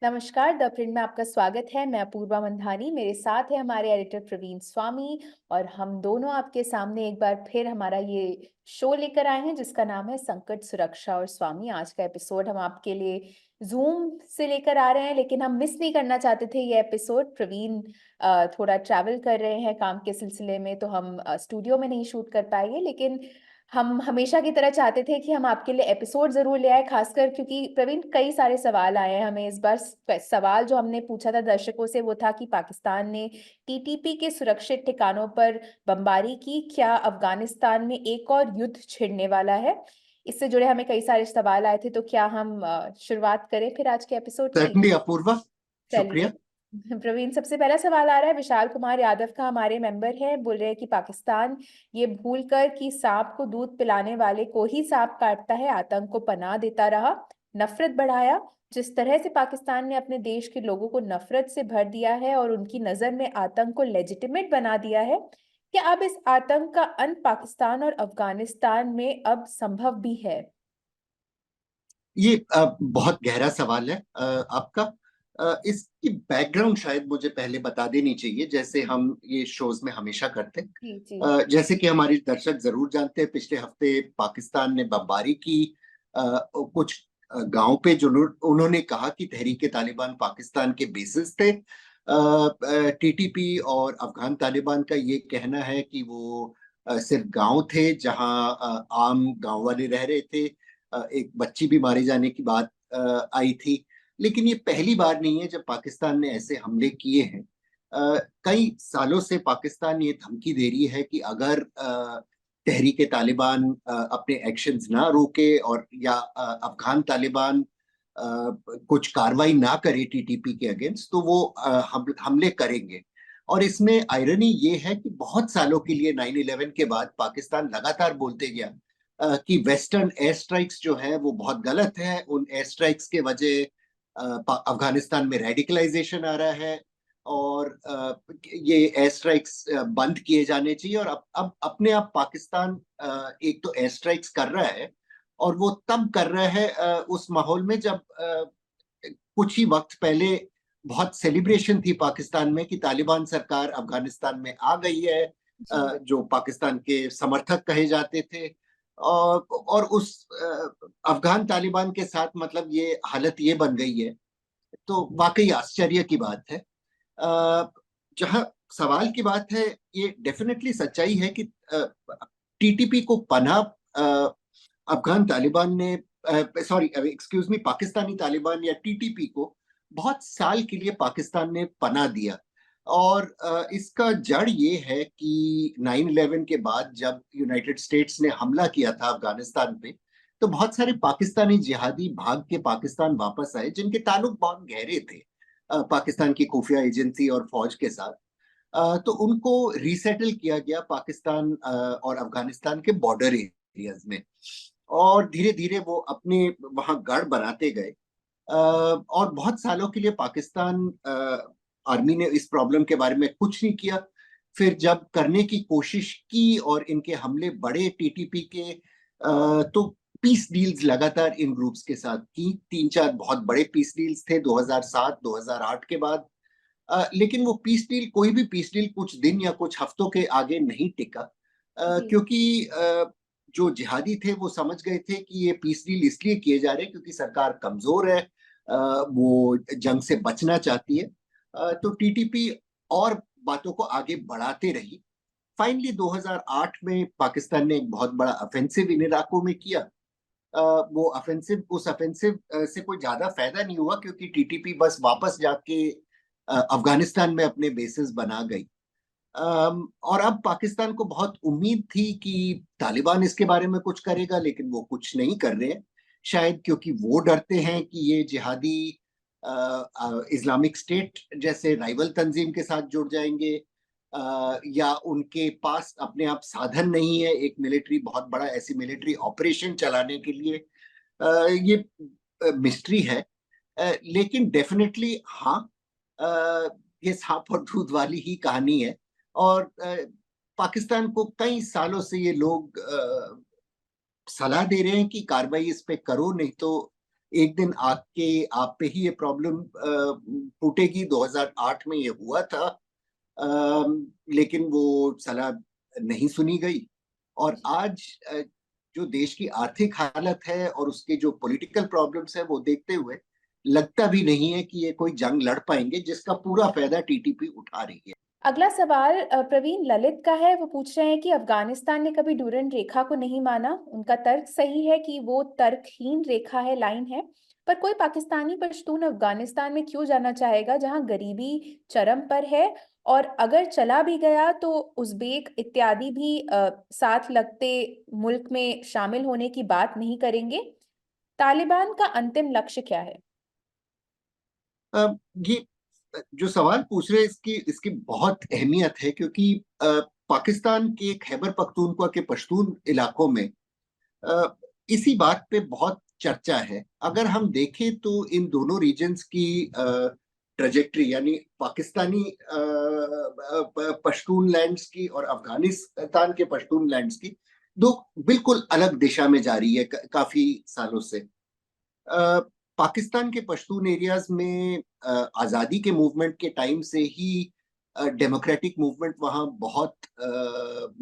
नमस्कार, the print में आपका स्वागत है। मैं अपूर्वा मंधानी, मेरे साथ है हमारे एडिटर प्रवीण स्वामी और हम दोनों आपके सामने एक बार फिर हमारा ये शो लेकर आए हैं जिसका नाम है संकट, सुरक्षा और स्वामी। आज का एपिसोड हम आपके लिए ज़ूम से लेकर आ रहे हैं, लेकिन हम मिस नहीं करना चाहते थे ये एपिसोड। प्रवीण थोड़ा ट्रैवल कर रहे हैं काम के सिलसिले में, तो हम स्टूडियो में नहीं शूट कर पाएँगे, लेकिन हम हमेशा की तरह चाहते थे कि हम आपके लिए एपिसोड ज़रूर ले आए, खासकर क्योंकि प्रवीण कई सारे सवाल आए हैं हमें इस बार। सवाल जो हमने पूछा था दर्शकों से वो था कि पाकिस्तान ने टीटीपी के सुरक्षित ठिकानों पर बमबारी की, क्या अफगानिस्तान में एक और युद्ध छिड़ने वाला है? इससे जुड़े हमें कई सारे सवाल आए थे, तो क्या हम शुरुआत करें फिर आज के एपिसोड की? सर्टनली अपूर्वा, चलिए। शुक्रिया। प्रवीण, सबसे पहला सवाल आ रहा है विशाल कुमार यादव का, हमारे मेंबर है। बोल रहे हैं कि पाकिस्तान ये भूलकर कि सांप को दूध पिलाने वाले को ही सांप काटता है, आतंक को पनाह देता रहा, नफरत बढ़ाया। जिस तरह से पाकिस्तान ने अपने देश के लोगों को नफरत से भर दिया है और उनकी नजर में आतंक को लेजिटिमेट बना दिया है, क्या अब इस आतंक का अंत पाकिस्तान और अफगानिस्तान में अब संभव भी है? ये बहुत गहरा सवाल है आपका। इसकी बैकग्राउंड शायद मुझे पहले बता देनी चाहिए, जैसे हम ये शोज में हमेशा करते हैं। जी जी। जैसे कि हमारे दर्शक जरूर जानते हैं, पिछले हफ्ते पाकिस्तान ने बमबारी की कुछ गांव पे, जो उन्होंने कहा कि तहरीके तालिबान पाकिस्तान के बेसिस थे। टीटीपी और अफगान तालिबान का ये कहना है कि वो सिर्फ गांव थे जहां आम गांव वाले रह रहे थे। एक बच्ची भी मारे जाने की बात आई थी। लेकिन ये पहली बार नहीं है जब पाकिस्तान ने ऐसे हमले किए हैं। कई सालों से पाकिस्तान ये धमकी दे रही है कि अगर तहरीके तालिबान अपने एक्शंस ना रोके और या अफगान तालिबान कुछ कार्रवाई ना करे टीटीपी के अगेंस्ट, तो वो हमले करेंगे। और इसमें आयरनी ये है कि बहुत सालों के लिए 9/11 के बाद पाकिस्तान लगातार बोलते गया कि वेस्टर्न एयर स्ट्राइक्स जो है वो बहुत गलत है। उन एयर स्ट्राइक्स के वजह अफगानिस्तान में रेडिकलाइजेशन आ रहा है और ये एयर स्ट्राइक्स बंद किए जाने चाहिए। और अब अपने आप पाकिस्तान एक तो एयर स्ट्राइक्स कर रहा है, और वो तब कर रहा है उस माहौल में जब कुछ ही वक्त पहले बहुत सेलिब्रेशन थी पाकिस्तान में कि तालिबान सरकार अफगानिस्तान में आ गई है। जी जो पाकिस्तान के समर्थक कहे जाते थे, और उस अफगान तालिबान के साथ मतलब ये हालत ये बन गई है, तो वाकई आश्चर्य की बात है। जहां सवाल की बात है, ये डेफिनेटली सच्चाई है कि टीटीपी को पनाह अफगान तालिबान ने, sorry excuse me, Pakistani Taliban या टीटीपी को बहुत साल के लिए पाकिस्तान ने पनाह दिया। और इसका जड़ ये है कि 9/11 के बाद जब यूनाइटेड स्टेट्स ने हमला किया था अफगानिस्तान पे, तो बहुत सारे पाकिस्तानी जिहादी भाग के पाकिस्तान वापस आए जिनके ताल्लुक बहुत गहरे थे पाकिस्तान की खुफिया एजेंसी और फौज के साथ। तो उनको रिसेटल किया गया पाकिस्तान और अफगानिस्तान के बॉर्डर एरियाज में, और धीरे धीरे वो अपने वहां गढ़ बनाते गए। और बहुत सालों के लिए पाकिस्तान आर्मी ने इस प्रॉब्लम के बारे में कुछ नहीं किया। फिर जब करने की कोशिश की और इनके हमले बढ़े टीटीपी के, तो पीस डील्स लगातार इन ग्रुप्स के साथ की। तीन चार बहुत बड़े पीस डील्स थे 2007 2008 के बाद। लेकिन वो पीस डील, कोई भी पीस डील कुछ दिन या कुछ हफ्तों के आगे नहीं टिका, जी। क्योंकि जो जिहादी थे वो समझ गए थे कि ये पीस डील इसलिए किए जा रहे हैं क्योंकि सरकार कमजोर है, वो जंग से बचना चाहती है। तो टीटीपी और बातों को आगे बढ़ाते रही। फाइनली 2008 में पाकिस्तान ने एक बहुत बड़ा ऑफेंसिव इन इलाकों में किया। वो ऑफेंसिव, उस ऑफेंसिव से कोई ज्यादा फायदा नहीं हुआ क्योंकि टीटीपी बस वापस जाके अफगानिस्तान में अपने बेसिस बना गई। और अब पाकिस्तान को बहुत उम्मीद थी कि तालिबान इसके बारे में कुछ करेगा, लेकिन वो कुछ नहीं कर रहे हैं। शायद क्योंकि वो डरते हैं कि ये जिहादी इस्लामिक स्टेट जैसे राइवल तंजीम के साथ जुड़ जाएंगे, या उनके पास अपने आप साधन नहीं है एक मिलिट्री, बहुत बड़ा ऐसी मिलिट्री ऑपरेशन चलाने के लिए। ये मिस्ट्री है। लेकिन डेफिनेटली हाँ, ये सांप और दूध वाली ही कहानी है। और पाकिस्तान को कई सालों से ये लोग सलाह दे रहे हैं कि कार्रवाई इस पे करो, नहीं तो एक दिन आके आप पे ही ये प्रॉब्लम फूटेगी। 2008 में ये हुआ था, लेकिन वो सलाह नहीं सुनी गई। और आज जो देश की आर्थिक हालत है और उसके जो पॉलिटिकल प्रॉब्लम्स है वो देखते हुए लगता भी नहीं है कि ये कोई जंग लड़ पाएंगे जिसका पूरा फायदा टीटीपी उठा रही है। अगला सवाल प्रवीण ललित का है। वो पूछ रहे हैं कि अफगानिस्तान ने कभी डूरंड रेखा को नहीं माना। उनका तर्क सही है कि वो तर्कहीन रेखा है, लाइन है, पर कोई पाकिस्तानी पश्तून अफगानिस्तान में क्यों जाना चाहेगा जहां गरीबी चरम पर है? और अगर चला भी गया तो उज़्बेक इत्यादि भी साथ लगते मुल्क में शामिल होने की बात नहीं करेंगे। तालिबान का अंतिम लक्ष्य क्या है? ये जो सवाल पूछ रहे हैं इसकी इसकी बहुत अहमियत है, क्योंकि पाकिस्तान के खैबर पख्तूनख्वा के पश्तून इलाकों में अ, इसी बात पे बहुत चर्चा है। अगर हम देखें तो इन दोनों रीजन्स की ट्रेजेक्ट्री, यानी पाकिस्तानी पश्तून लैंड्स की और अफगानिस्तान के पश्तून लैंड्स की, दो बिल्कुल अलग दिशा में जा रही है काफी सालों से। पाकिस्तान के पश्तून एरियाज में आजादी के मूवमेंट के टाइम से ही डेमोक्रेटिक मूवमेंट वहाँ बहुत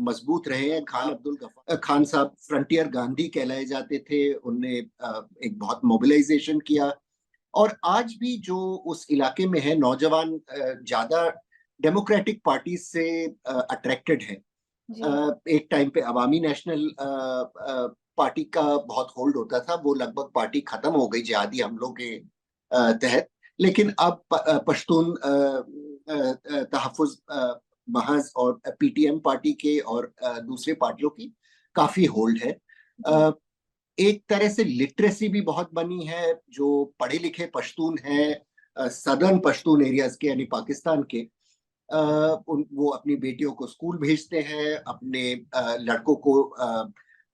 मजबूत रहे हैं। खान अब्दुल गफ्फार खान साहब फ्रंटियर गांधी कहलाए जाते थे। उनने एक बहुत मोबिलाइजेशन किया। और आज भी जो उस इलाके में है नौजवान ज्यादा डेमोक्रेटिक पार्टी से अट्रैक्टेड है। जी। एक टाइम पे अवामी नेशनल पार्टी का बहुत होल्ड होता था, वो लगभग पार्टी खत्म हो गई जिहादी हमलों के तहत। लेकिन अब पश्तून तहफ़्फ़ुज़ महज और पीटीएम पार्टी के और दूसरे पार्टियों की काफी होल्ड है। जी। एक तरह से लिटरेसी भी बहुत बनी है। जो पढ़े लिखे पश्तून हैं सदर्न पश्तून एरियाज के, यानी पाकिस्तान के, वो अपनी बेटियों को स्कूल भेजते हैं, अपने लड़कों को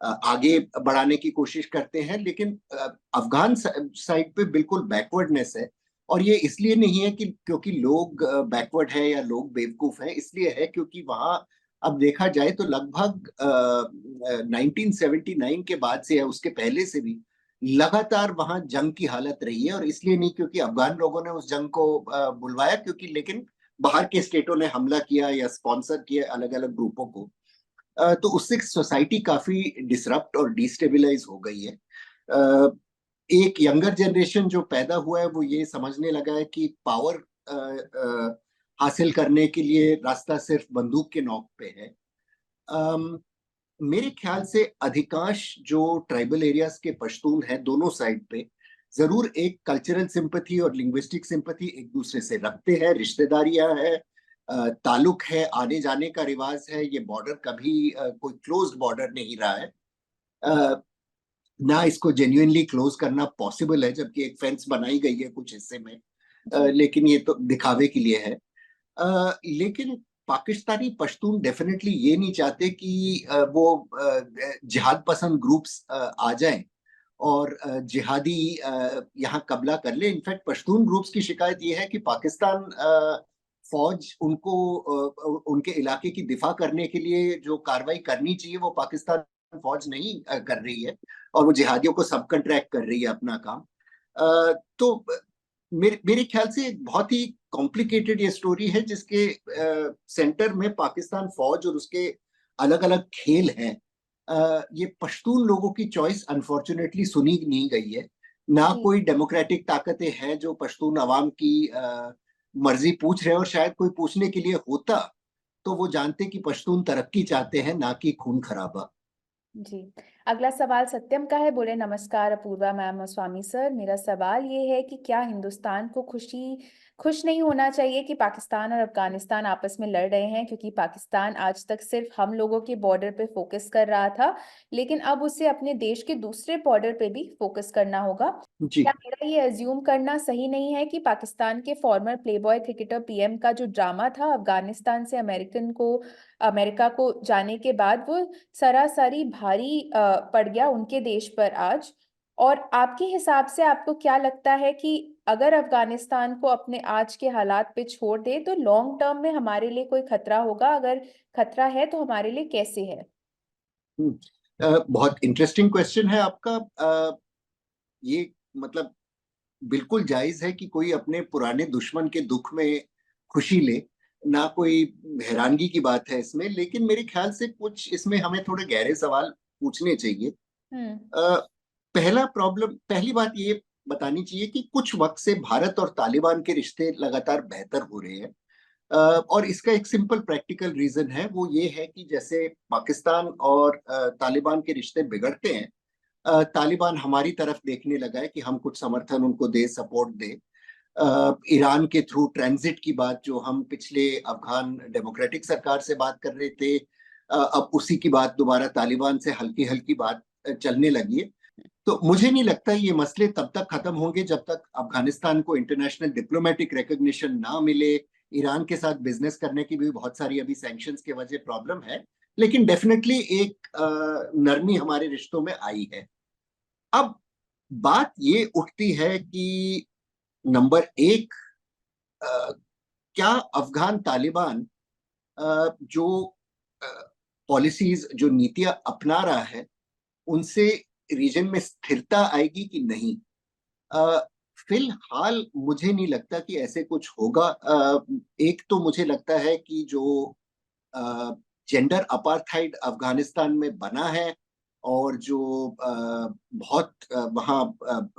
आगे बढ़ाने की कोशिश करते हैं। लेकिन अफगान साइड पे बिल्कुल बैकवर्डनेस है। और ये इसलिए नहीं है कि क्योंकि लोग बैकवर्ड है या लोग बेवकूफ हैं, इसलिए है क्योंकि वहाँ अब देखा जाए तो लगभग 1979 के बाद से या उसके पहले से भी लगातार वहां जंग की हालत रही है। और इसलिए नहीं क्योंकि अफगान लोगों ने उस जंग को बुलवाया, क्योंकि लेकिन बाहर के स्टेटों ने हमला किया या स्पॉन्सर किया अलग अलग ग्रुपों को। तो उससे सोसाइटी काफी डिसरप्ट और डिस्टेबलाइज हो गई है। एक यंगर जनरेशन जो पैदा हुआ है वो ये समझने लगा है कि पावर हासिल करने के लिए रास्ता सिर्फ बंदूक के नोक पे है। मेरे ख्याल से अधिकांश जो ट्राइबल एरियाज के पश्तून हैं दोनों साइड पे जरूर एक कल्चरल सिंपथी और लिंग्विस्टिक सिंपथी एक दूसरे से रखते हैं। रिश्तेदारियां हैं, ताल्लुक है, आने जाने का रिवाज है। ये बॉर्डर कभी कोई क्लोज्ड बॉर्डर नहीं रहा है। अ, ना इसको जेन्युइनली क्लोज करना पॉसिबल है, जबकि एक फेंस बनाई गई है कुछ हिस्से में। जी। लेकिन ये तो दिखावे के लिए है। लेकिन पाकिस्तानी पश्तून डेफिनेटली ये नहीं चाहते कि वो जिहाद पसंद ग्रुप्स आ जाएं और जिहादी यहाँ कब्जा कर ले। इनफैक्ट पश्तून ग्रुप्स की शिकायत ये है कि पाकिस्तान फौज उनको उनके इलाके की दिफा करने के लिए जो कार्रवाई करनी चाहिए वो पाकिस्तान फौज नहीं कर रही है, और वो जिहादियों को सब कंट्रैक्ट कर रही है अपना काम। तो मेरे ख्याल से एक बहुत ही कॉम्प्लिकेटेड ये स्टोरी है जिसके सेंटर में पाकिस्तान फौज और उसके अलग अलग खेल हैं। ये पश्तून लोगों की चॉइस अनफॉर्चुनेटली सुनी नहीं गई है। ना जी। कोई डेमोक्रेटिक ताकतें हैं जो पश्तून अवाम की मर्जी पूछ रहे हैं। और शायद कोई पूछने के लिए होता तो वो जानते कि पश्तून तरक्की चाहते हैं, ना कि खून खराबा। जी। अगला सवाल सत्यम का है। बोले नमस्कार अपूर्वा मैम और स्वामी सर, मेरा सवाल ये है कि क्या हिंदुस्तान को खुश नहीं होना चाहिए कि पाकिस्तान और अफगानिस्तान आपस में लड़ रहे हैं, क्योंकि पाकिस्तान आज तक सिर्फ हम लोगों के बॉर्डर पे फोकस कर रहा था, लेकिन अब उसे अपने देश के दूसरे बॉर्डर पे भी फोकस करना होगा। क्या जी। मेरा ये अज्यूम करना सही नहीं है कि पाकिस्तान के फॉर्मर प्लेबॉय क्रिकेटर पीएम का जो ड्रामा था अफगानिस्तान से अमेरिका को जाने के बाद, वो सरासरी भारी पड़ गया उनके देश पर आज? और आपके हिसाब से आपको क्या लगता है कि अगर अफगानिस्तान को अपने आज के हालात पे छोड़ दे तो लॉन्ग टर्म में हमारे लिए कोई खतरा होगा? अगर खतरा है तो हमारे लिए कैसे है? बहुत इंटरेस्टिंग क्वेश्चन है आपका। ये मतलब बिल्कुल जायज है कि कोई अपने पुराने दुश्मन के दुख में खुशी ले, ना कोई हैरानगी की बात है इसमें। लेकिन मेरे ख्याल से कुछ इसमें हमें थोड़े गहरे सवाल पूछने चाहिए। हम्म। पहली बात ये बतानी चाहिए कि कुछ वक्त से भारत और तालिबान के रिश्ते लगातार बेहतर हो रहे हैं। और इसका एक सिंपल प्रैक्टिकल रीजन है, वो ये है कि जैसे पाकिस्तान और तालिबान के रिश्ते बिगड़ते हैं, तालिबान हमारी तरफ देखने लगा है कि हम कुछ समर्थन उनको दे, सपोर्ट दे। ईरान के थ्रू ट्रांजिट की बात जो हम पिछले अफगान डेमोक्रेटिक सरकार से बात कर रहे थे, अब उसी की बात दोबारा तालिबान से हल्की हल्की बात चलने लगी है। तो मुझे नहीं लगता ये मसले तब तक खत्म होंगे जब तक अफगानिस्तान को इंटरनेशनल डिप्लोमेटिक रिकॉग्निशन ना मिले। ईरान के साथ बिजनेस करने की भी बहुत सारी अभी सैंक्शंस के वजह प्रॉब्लम है, लेकिन डेफिनेटली एक नरमी हमारे रिश्तों में आई है। अब बात ये उठती है कि नंबर एक, अ, क्या अफगान तालिबान जो पॉलिसीज, जो नीतियां अपना रहा है, उनसे रीजन में स्थिरता आएगी कि नहीं। अ, फिलहाल मुझे नहीं लगता कि ऐसे कुछ होगा। एक तो मुझे लगता है कि जो जेंडर अपार्थाइड अफगानिस्तान में बना है, और जो बहुत वहाँ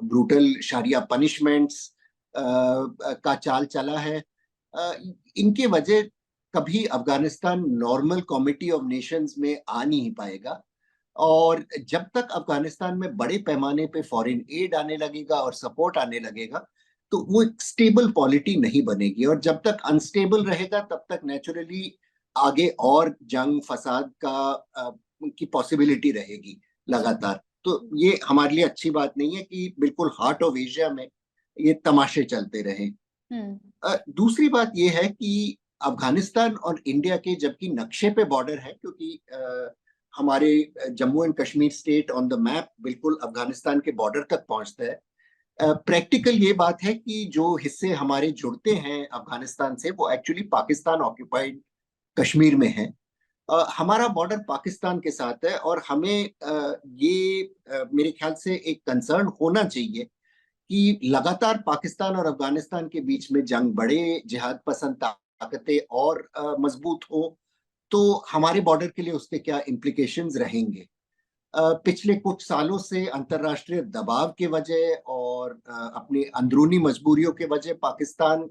ब्रूटल शारिया पनिशमेंट्स का चाल चला है, अ, इनके वजह कभी Afghanistan normal comity of Nations में आ नहीं पाएगा। और जब तक अफगानिस्तान में बड़े पैमाने पे फॉरेन एड आने लगेगा और सपोर्ट आने लगेगा, तो वो एक स्टेबल पॉलिटी नहीं बनेगी। और जब तक अनस्टेबल रहेगा, तब तक नेचुरली आगे और जंग फसाद की पॉसिबिलिटी रहेगी लगातार। तो ये हमारे लिए अच्छी बात नहीं है कि बिल्कुल हार्ट ऑफ एशिया में ये तमाशे चलते रहे। हम्म। दूसरी बात ये है कि अफगानिस्तान और इंडिया के जबकि नक्शे पे बॉर्डर है, क्योंकि हमारे Jammu and Kashmir state on the map बिल्कुल अफगानिस्तान के बॉर्डर तक पहुंचता है। प्रैक्टिकल ये बात है कि जो हिस्से हमारे जुड़ते हैं अफगानिस्तान से, वो एक्चुअली पाकिस्तान ऑक्यूपाइड कश्मीर में है। हमारा बॉर्डर पाकिस्तान के साथ है, और हमें ये मेरे ख्याल से एक कंसर्न होना चाहिए कि लगातार पाकिस्तान और अफगानिस्तान के बीच में जंग बढ़े, जिहाद पसंद ताकतें और मजबूत हो, तो हमारे बॉर्डर के लिए उसके क्या इम्प्लीकेशंस रहेंगे। पिछले कुछ सालों से अंतर्राष्ट्रीय दबाव के वजह और अपनी अंदरूनी मजबूरियों के वजह पाकिस्तान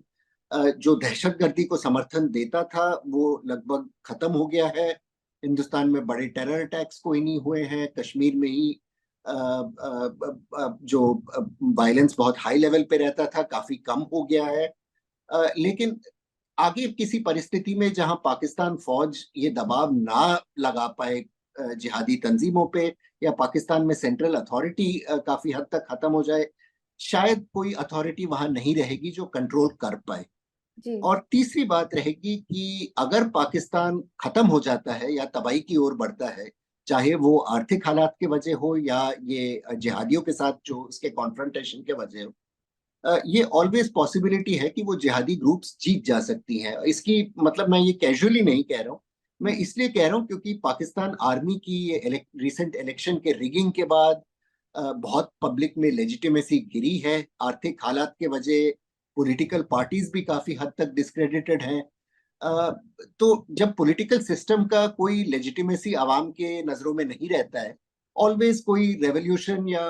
जो दहशतगर्दी को समर्थन देता था, वो लगभग खत्म हो गया है। हिंदुस्तान में बड़े टेरर अटैक्स कोई नहीं हुए हैं। कश्मीर में ही जो वायलेंस बहुत हाई लेवल पे रहता था, काफी कम हो गया है। लेकिन आगे किसी परिस्थिति में जहां पाकिस्तान फौज ये दबाव ना लगा पाए जिहादी तंजीमों पे, या पाकिस्तान में सेंट्रल अथॉरिटी काफी हद तक खत्म हो जाए, शायद कोई अथॉरिटी वहां नहीं रहेगी जो कंट्रोल कर पाए। जी। और तीसरी बात रहेगी कि अगर पाकिस्तान खत्म हो जाता है या तबाही की ओर बढ़ता है, चाहे वो आर्थिक हालात के वजह हो या ये जिहादियों के साथ जो इसके कॉन्फ्रंटेशन के वजह हो, ये ऑलवेज पॉसिबिलिटी है कि वो जिहादी ग्रुप्स जीत जा सकती हैं। इसकी मतलब मैं ये कैजुअली नहीं कह रहा हूँ, मैं हम्म। इसलिए कह रहा हूँ क्योंकि पाकिस्तान आर्मी की ये रिसेंट इलेक्शन के रिगिंग के बाद बहुत पब्लिक में लेजिटिमेसी गिरी है। आर्थिक हालात के वजह पॉलिटिकल पार्टीज भी काफी हद तक डिस्क्रेडिटेड हैं। अ, तो जब पॉलिटिकल सिस्टम का कोई लेजिटिमेसी आवाम के नजरों में नहीं रहता है, ऑलवेज कोई रेवोल्यूशन या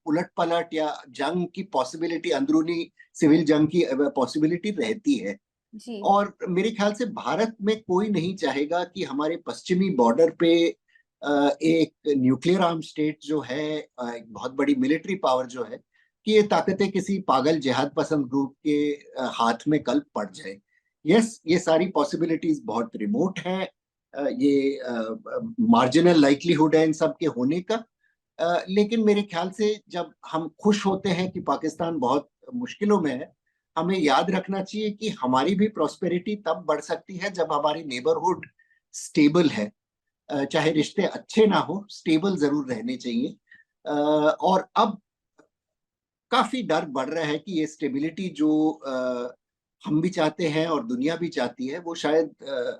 उलट पलट या जंग की पॉसिबिलिटी, अंदरूनी सिविल जंग की पॉसिबिलिटी रहती है। जी। और मेरे ख्याल से भारत में कोई नहीं चाहेगा कि हमारे पश्चिमी बॉर्डर पे एक न्यूक्लियर आर्म स्टेट जो है, एक बहुत बड़ी मिलिट्री पावर जो है, कि ये ताकतें किसी पागल जिहाद पसंद ग्रुप के हाथ में कल पड़ जाए। यस, ये सारी पॉसिबिलिटीज बहुत रिमोट हैं। ये मार्जिनल लाइक्लीहुड है इन सब के होने का। लेकिन मेरे ख्याल से जब हम खुश होते हैं कि पाकिस्तान बहुत मुश्किलों में है, हमें याद रखना चाहिए कि हमारी भी प्रॉस्पेरिटी तब बढ़ सकती है जब हमारी नेबरहुड स्टेबल है। चाहे रिश्ते अच्छे ना हो, स्टेबल जरूर रहने चाहिए। और अब काफी डर बढ़ रहा है कि ये स्टेबिलिटी जो हम भी चाहते हैं और दुनिया भी चाहती है, वो शायद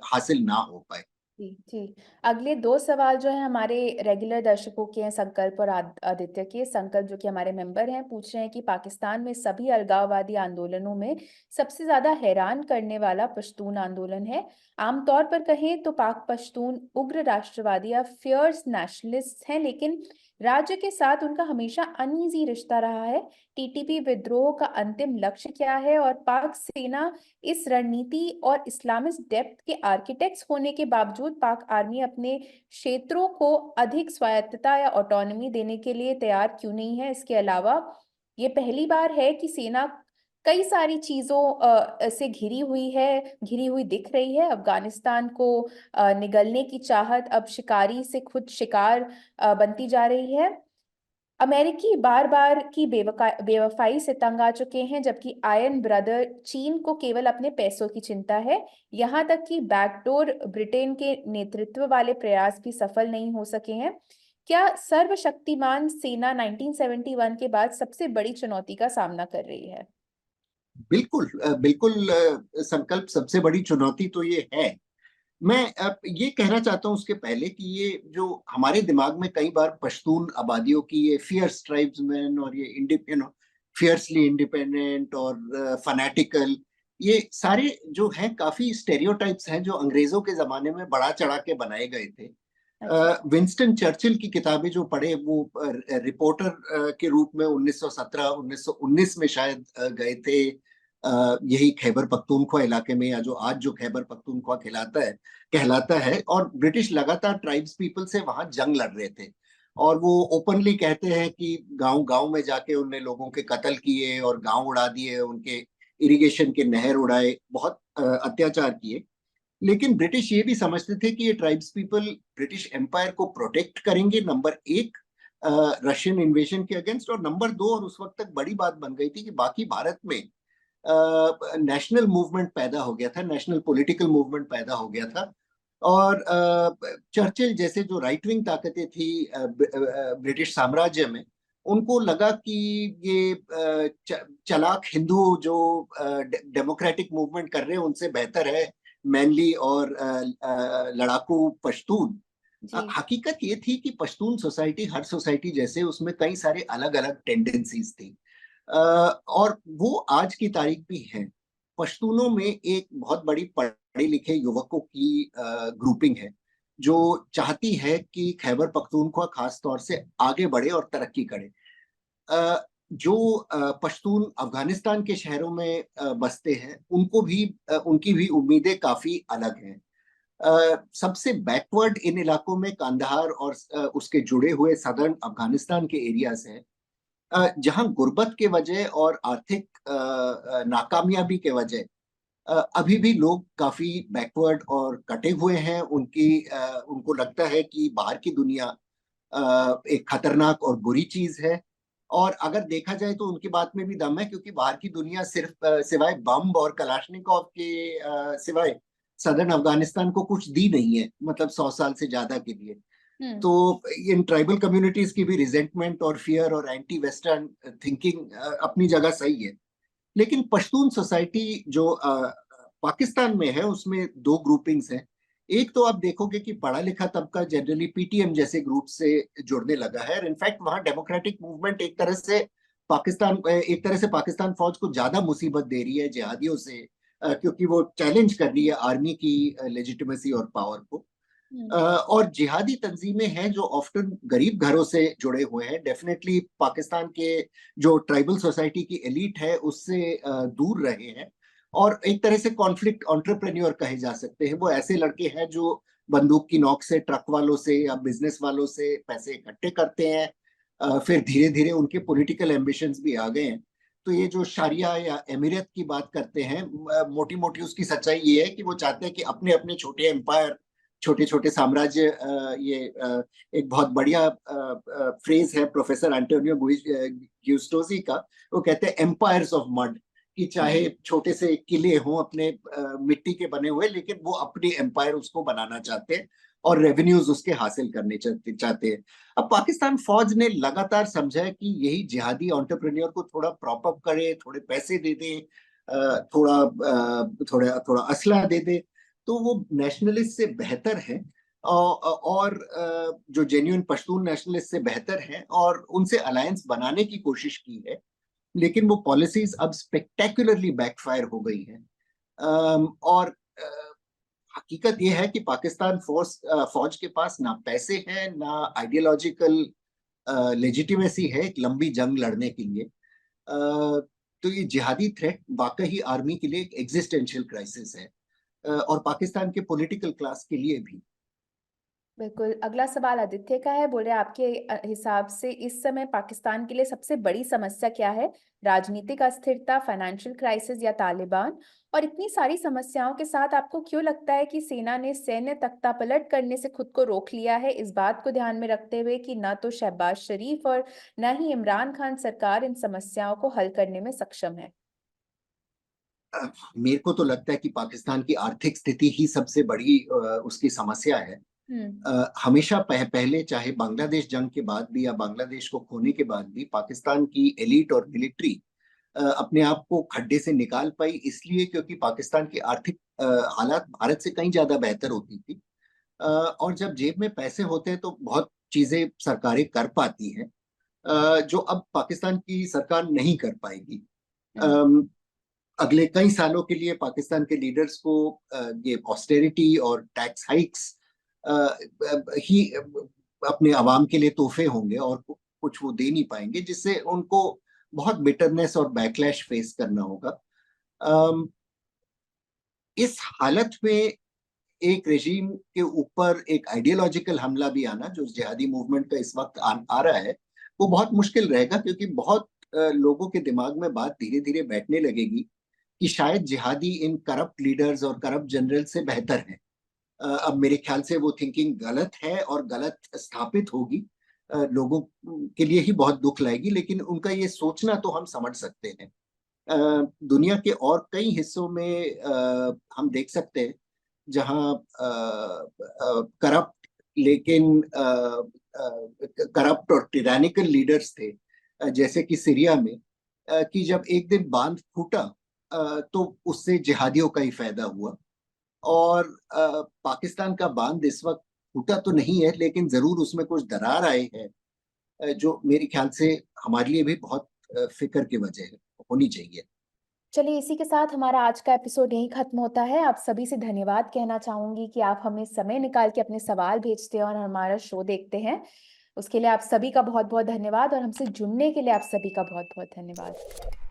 हासिल ना हो पाए। जी जी। अगले दो सवाल जो है हमारे रेगुलर दर्शकों के हैं, संकल्प और आदित्य के। संकल्प जो कि हमारे मेंबर हैं, पूछ रहे हैं कि पाकिस्तान में सभी अलगाववादी आंदोलनों में सबसे ज्यादा हैरान करने वाला पश्तून आंदोलन है। आमतौर पर कहें तो पाक पश्तून उग्र राष्ट्रवादी या फियर्स नेशनलिस्ट हैं, लेकिन राज्य के साथ उनका हमेशा अनईजी रिश्ता रहा है। टीटीपी विद्रोह का अंतिम लक्ष्य क्या है, और पाक सेना इस रणनीति और इस्लामिस्ट डेप्थ के आर्किटेक्ट्स होने के बावजूद पाक आर्मी अपने क्षेत्रों को अधिक स्वायत्तता या ऑटोनॉमी देने के लिए तैयार क्यों नहीं है? इसके अलावा ये पहली बार है कि सेना कई सारी चीजों से घिरी हुई दिख रही है। अफगानिस्तान को निगलने की चाहत अब शिकारी से खुद शिकार बनती जा रही है। अमेरिकी बार बार की बेवफाई से तंग आ चुके हैं, जबकि आयन ब्रदर चीन को केवल अपने पैसों की चिंता है। यहाँ तक कि बैकडोर ब्रिटेन के नेतृत्व वाले प्रयास भी सफल नहीं हो सके हैं। क्या सर्वशक्तिमान सेना 1971 के बाद सबसे बड़ी चुनौती का सामना कर रही है? बिल्कुल बिल्कुल संकल्प, सबसे बड़ी चुनौती तो ये है। मैं ये कहना चाहता हूँ उसके पहले कि ये जो हमारे दिमाग में कई बार पश्तून आबादियों की ये फियर्स ट्राइब्समैन और ये फियर्सली इंडिपेंडेंट और फनेटिकल, ये सारे जो हैं काफी स्टेरियोटाइप्स हैं जो अंग्रेजों के जमाने में बढ़ा चढ़ा के बनाए गए थे। अच्छा। विंस्टन चर्चिल की किताबें जो पढ़े वो रिपोर्टर के रूप में 1917 1919 में शायद गए थे यही खैबर पख्तूनख्वा इलाके में, या जो आज जो खैबर पख्तूनख्वा कहलाता है। और ब्रिटिश लगातार ट्राइब्स पीपल से वहां जंग लड़ रहे थे, और वो ओपनली कहते हैं कि गांव गांव में जाके उनने लोगों के कत्ल किए और गांव उड़ा दिए, उनके इरिगेशन के नहर उड़ाए, बहुत अत्याचार किए। लेकिन ब्रिटिश ये भी समझते थे कि ये ट्राइब्स पीपल ब्रिटिश एम्पायर को प्रोटेक्ट करेंगे, नंबर एक रशियन इन्वेजन के अगेंस्ट, और नंबर दो, और उस वक्त तक बड़ी बात बन गई थी कि बाकी भारत में नेशनल मूवमेंट पैदा हो गया था, नेशनल पॉलिटिकल मूवमेंट पैदा हो गया था। और चर्चिल जैसे जो राइट विंग ताकतें थी ब्रिटिश साम्राज्य में, उनको लगा कि ये चलाक हिंदू जो डेमोक्रेटिक मूवमेंट कर रहे हैं उनसे बेहतर है मैनली और लड़ाकू पश्तून। जी। हकीकत ये थी कि पश्तून सोसाइटी हर सोसाइटी जैसे उसमें कई सारे अलग अलग टेंडेंसीज थी, और वो आज की तारीख भी है। पश्तूनों में एक बहुत बड़ी पढ़े लिखे युवकों की ग्रुपिंग है जो चाहती है कि खैबर पख्तूनख्वा खास तौर से आगे बढ़े और तरक्की करे। जो पश्तून अफगानिस्तान के शहरों में बसते हैं उनको भी उनकी भी उम्मीदें काफी अलग हैं। सबसे बैकवर्ड इन इलाकों में कांधार और उसके जुड़े हुए सदर्न अफगानिस्तान के एरियाज हैं, जहां गुर्बत के वजह और आर्थिक नाकामयाबी के वजह अभी भी लोग काफी बैकवर्ड और कटे हुए हैं। उनको लगता है कि बाहर की दुनिया एक खतरनाक और बुरी चीज है। और अगर देखा जाए तो उनकी बात में भी दम है, क्योंकि बाहर की दुनिया सिर्फ सिवाय बम और कलाशनिकोव के सिवाय सदर्न अफगानिस्तान को कुछ दी नहीं है, मतलब 100 साल से ज्यादा के लिए। हम्म। तो इन ट्राइबल कम्युनिटीज की भी रिजेंटमेंट और फियर और एंटी वेस्टर्न थिंकिंग अपनी जगह सही है। लेकिन पश्तून सोसाइटी जो पाकिस्तान में है उसमें दो ग्रुपिंग्स हैं। एक तो आप देखोगे कि पढ़ा लिखा तबका जनरली पीटीएम जैसे ग्रुप से जुड़ने लगा है, और इनफैक्ट वहां डेमोक्रेटिक मूवमेंट एक तरह से पाकिस्तान फौज को ज्यादा मुसीबत दे रही है जिहादियों से, क्योंकि वो चैलेंज कर रही है आर्मी की लेजिटिमेसी और पावर को। और जिहादी तंजीमें हैं जो ऑफ्टन गरीब घरों से जुड़े हुए हैं, डेफिनेटली पाकिस्तान के जो ट्राइबल सोसाइटी की एलिट है उससे दूर रहे हैं, और एक तरह से कॉन्फ्लिक्ट एंटरप्रेन्योर कहे जा सकते हैं। वो ऐसे लड़के हैं जो बंदूक की नोक से ट्रक वालों से या बिजनेस वालों से पैसे इकट्ठे करते हैं, फिर धीरे धीरे उनके पॉलिटिकल एम्बिशंस भी आ गए हैं। तो ये जो शारिया या एमिरेत की बात करते हैं, मोटी मोटी उसकी सच्चाई ये है कि वो चाहते हैं कि अपने अपने छोटे एम्पायर, छोटे छोटे साम्राज्य, एक बहुत बढ़िया फ्रेज है प्रोफेसर एंटोनियो गिउस्टोजी का। वो कहते हैं एम्पायर्स ऑफ मड, कि चाहे छोटे से किले हों अपने मिट्टी के बने हुए, लेकिन वो अपनी एम्पायर उसको बनाना चाहते हैं और रेवेन्यूज उसके हासिल करने चाहते हैं। अब पाकिस्तान फौज ने लगातार समझा है कि यही जिहादी एंटरप्रेन्योर को थोड़ा प्रॉप अप करे, थोड़े पैसे दे दे, थोड़ा थोड़ा थोड़ा असला दे दे, तो वो नेशनलिस्ट से बेहतर है, और जो जेन्युइन पश्तून नेशनलिस्ट से बेहतर है, और उनसे अलायंस बनाने की कोशिश की है, लेकिन वो पॉलिसीज अब स्पेक्टेकुलरली बैकफायर हो गई हैं। और हकीकत ये है कि पाकिस्तान फौज के पास ना पैसे हैं, ना आइडियोलॉजिकल लेजिटिमेसी है एक लंबी जंग लड़ने के लिए। तो ये जिहादी थ्रेट वाकई आर्मी के लिए एक एग्जिस्टेंशियल क्राइसिस है, और पाकिस्तान के पॉलिटिकल क्लास के लिए भी। बिल्कुल, अगला सवाल आदित्य का है। बोले आपके हिसाब से इस समय पाकिस्तान के लिए सबसे बड़ी समस्या क्या है? राजनीतिक अस्थिरता, फाइनेंशियल क्राइसिस या तालिबान? और इतनी सारी समस्याओं के साथ आपको क्यों लगता है कि सेना ने सैन्य तख्तापलट करने से खुद को रोक लिया है, इस बात को ध्यान में रखते हुए कि न तो शहबाज शरीफ और न ही इमरान खान सरकार इन समस्याओं को हल करने में सक्षम है? मेरे को तो लगता है कि पाकिस्तान की आर्थिक स्थिति ही सबसे बड़ी उसकी समस्या है। हम्म। हमेशा पहले, चाहे बांग्लादेश जंग के बाद भी या बांग्लादेश को खोने के बाद भी, पाकिस्तान की एलिट और मिलिट्री अपने आप को खड्डे से निकाल पाई, इसलिए क्योंकि पाकिस्तान की आर्थिक हालात भारत से कहीं ज्यादा बेहतर होती थी। और जब जेब में पैसे होते हैं तो बहुत चीजें सरकारें कर पाती हैं, जो अब पाकिस्तान की सरकार नहीं कर पाएगी। हम्म। अगले कई सालों के लिए पाकिस्तान के लीडर्स को ये ऑस्टेरिटी और टैक्स हाइक्स ही अपने अवाम के लिए तोहफे होंगे, और कुछ वो दे नहीं पाएंगे, जिससे उनको बहुत बिटरनेस और बैकलैश फेस करना होगा। अम, इस हालत में एक रेजीम के ऊपर एक आइडियोलॉजिकल हमला भी आना, जो जिहादी मूवमेंट का इस वक्त आ रहा है, वो बहुत मुश्किल रहेगा, क्योंकि बहुत लोगों के दिमाग में बात धीरे धीरे बैठने लगेगी कि शायद जिहादी इन करप्ट लीडर्स और करप्ट जनरल से बेहतर है। अब मेरे ख्याल से वो थिंकिंग गलत है और गलत स्थापित होगी, लोगों के लिए ही बहुत दुख लाएगी, लेकिन उनका ये सोचना तो हम समझ सकते हैं। दुनिया के और कई हिस्सों में हम देख सकते हैं जहां करप्ट, लेकिन करप्ट और टिरानिकल लीडर्स थे, जैसे कि सीरिया में, कि जब एक दिन बांध फूटा, तो उससे जिहादियों का ही फायदा हुआ। और पाकिस्तान का बांध इस वक्त फूटा तो नहीं है, लेकिन जरूर उसमें कुछ दरार आए हैं, जो मेरे ख्याल से हमारे लिए भी बहुत फिक्र की वजह है, होनी चाहिए। चलिए, इसी के साथ हमारा आज का एपिसोड यहीं खत्म होता है। आप सभी से धन्यवाद कहना चाहूंगी कि आप हमें समय निकाल के अपने सवाल भेजते हैं और हमारा शो देखते हैं। उसके लिए आप सभी का बहुत बहुत धन्यवाद, और हमसे जुड़ने के लिए आप सभी का बहुत बहुत धन्यवाद।